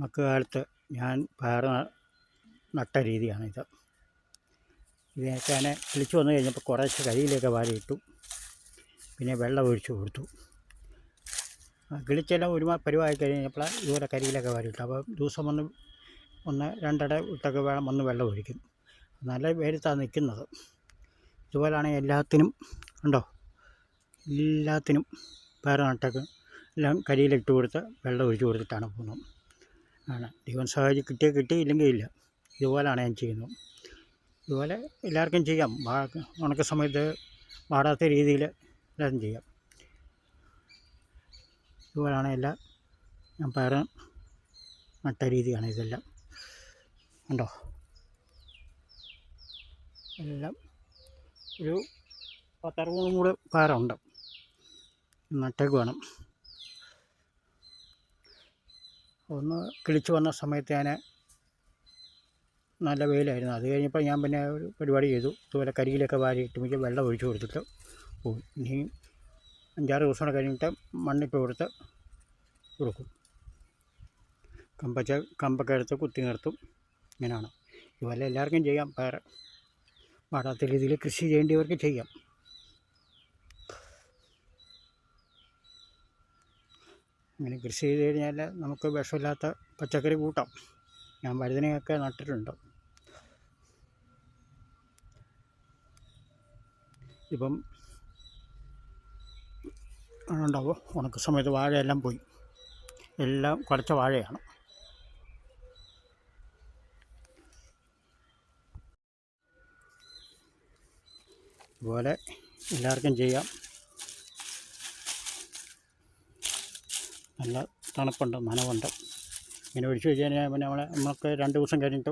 മക്കുകാലത്ത് ഞാൻ പയർ നട്ട രീതിയാണിത്. ഇതിനൊക്കെ ഞാൻ കിളിച്ച് വന്നു കഴിഞ്ഞപ്പോൾ കുറേശ്ശെ കരിയിലൊക്കെ വാരിയിട്ടു, പിന്നെ വെള്ളം ഒഴിച്ചു കൊടുത്തു. കിളിച്ചെല്ലാം ഒരു പരുവായി കഴിഞ്ഞപ്പോൾ ഇതുപോലെ കരിയിലൊക്കെ വാരിയിട്ടു. അപ്പോൾ ദിവസം ഒന്ന് രണ്ടിട വിട്ടൊക്കെ വന്ന് വെള്ളം ഒഴിക്കും. നല്ല വേരുത്താണ് നിൽക്കുന്നത്. ഇതുപോലെയാണ് എല്ലാത്തിനും ഉണ്ടോ, എല്ലാത്തിനും പയർ നട്ടൊക്കെ എല്ലാം കരിയിലിട്ട് കൊടുത്ത് വെള്ളം ഒഴിച്ചു കൊടുത്തിട്ടാണ് പോകുന്നത്. ദൈവം സഹായിച്ച് കിട്ടി, ഇല്ലെങ്കിൽ ഇല്ല. ഇതുപോലെയാണ് ഞാൻ ചെയ്യുന്നത്. ഇതുപോലെ എല്ലാവർക്കും ചെയ്യാം. ഉണക്ക സമയത്ത് വാടാത്ത രീതിയിൽ എല്ലാവരും ചെയ്യാം. ഇതുപോലെയാണ് എല്ലാം ഞാൻ പയർ നട്ട രീതിയാണ് ഇതെല്ലാം. ഉണ്ടോ, എല്ലാം ഒരു 10-60 കൂടെ പയറുണ്ട്. നട്ടേക്ക് വേണം. ഒന്ന് കിളിച്ച് വന്ന സമയത്ത് ഞാൻ നല്ല വെയിലായിരുന്നു. അത് കഴിഞ്ഞപ്പോൾ ഞാൻ പിന്നെ ഒരു പരിപാടി ചെയ്തു. ഇതുപോലെ കരിയിലൊക്കെ വാരിയിട്ട് മിക്ക വെള്ളം ഒഴിച്ചു കൊടുത്തിട്ട് പോയി. ഇനി 5-6 ദിവസം കൂടെ കഴിഞ്ഞിട്ട് മണ്ണിട്ട് കൊടുക്കും. കമ്പൊക്കെ എടുത്ത് കുത്തി നിർത്തും. ഇങ്ങനെയാണ്. ഇതുപോലെ എല്ലാവർക്കും ചെയ്യാം. പയർ വാടാത്ത രീതിയിൽ കൃഷി ചെയ്യേണ്ടവർക്ക് ചെയ്യാം. ഇങ്ങനെ കൃഷി ചെയ്ത് കഴിഞ്ഞാൽ നമുക്ക് വിഷമില്ലാത്ത പച്ചക്കറി കൂട്ടാം. ഞാൻ വഴുതനയൊക്കെ നട്ടിട്ടുണ്ട്. ഇപ്പം ഉണ്ടാവും. ഉണക്ക സമയത്ത് വാഴയെല്ലാം പോയി, എല്ലാം കുലച്ച വാഴയാണ്. ഇതുപോലെ എല്ലാവർക്കും ചെയ്യാം. നല്ല തണുപ്പുണ്ട്, നനവുണ്ട്. ഇങ്ങനെ ഒഴിച്ചു വെച്ച് കഴിഞ്ഞാൽ പിന്നെ നമുക്ക് 2 ദിവസം കഴിഞ്ഞിട്ട്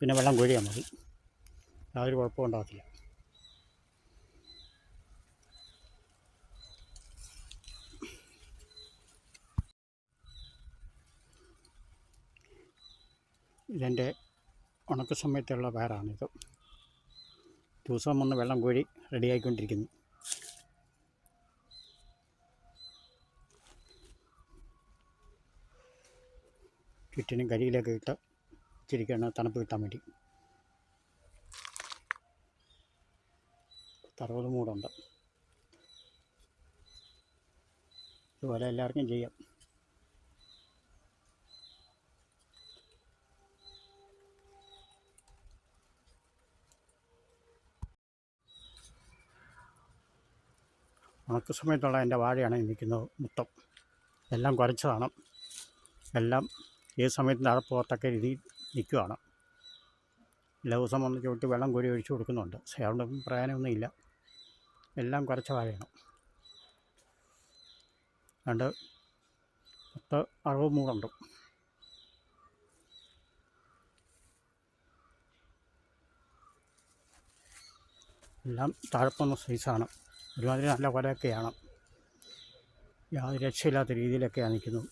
പിന്നെ വെള്ളം കോരിയാൽ മതി. യാതൊരു കുഴപ്പവും ഉണ്ടാകത്തില്ല. ഇതെൻ്റെ ഉണക്ക സമയത്തുള്ള പയറാണിത്. ദിവസം വന്ന് വെള്ളം കോരി റെഡിയായിക്കൊണ്ടിരിക്കുന്നു. ചുറ്റിനും കരിയിലൊക്കെ ഇട്ട് ഇച്ചിരിക്കണം തണുപ്പ് കിട്ടാൻ വേണ്ടി. 60 മൂടുണ്ട്. ഇതുപോലെ എല്ലാവർക്കും ചെയ്യാം. ഉണക്ക സമയത്തുള്ള എൻ്റെ വാഴയാണ് നിൽക്കുന്നത് മൊത്തം. എല്ലാം കുരച്ചതാണ്. എല്ലാം ഏത് സമയത്തും താഴെ പോകത്തക്ക രീതിയിൽ നിൽക്കുകയാണ്. എല്ലാ ദിവസം വന്ന് ചവിട്ടി വെള്ളം കോരി ഒഴിച്ചു കൊടുക്കുന്നുണ്ട്. അതുകൊണ്ടൊന്നും പ്രയോജനമൊന്നുമില്ല. എല്ലാം കുരച്ച വാഴയാണ്. 60 മൂടുണ്ട്. എല്ലാം താഴെപ്പോകുന്ന സൈസാണ്. ഒരുമാതിരി നല്ല കൊലയൊക്കെയാണ്. യാതൊരു രക്ഷയില്ലാത്ത രീതിയിലൊക്കെയാണ് നിൽക്കുന്നത്.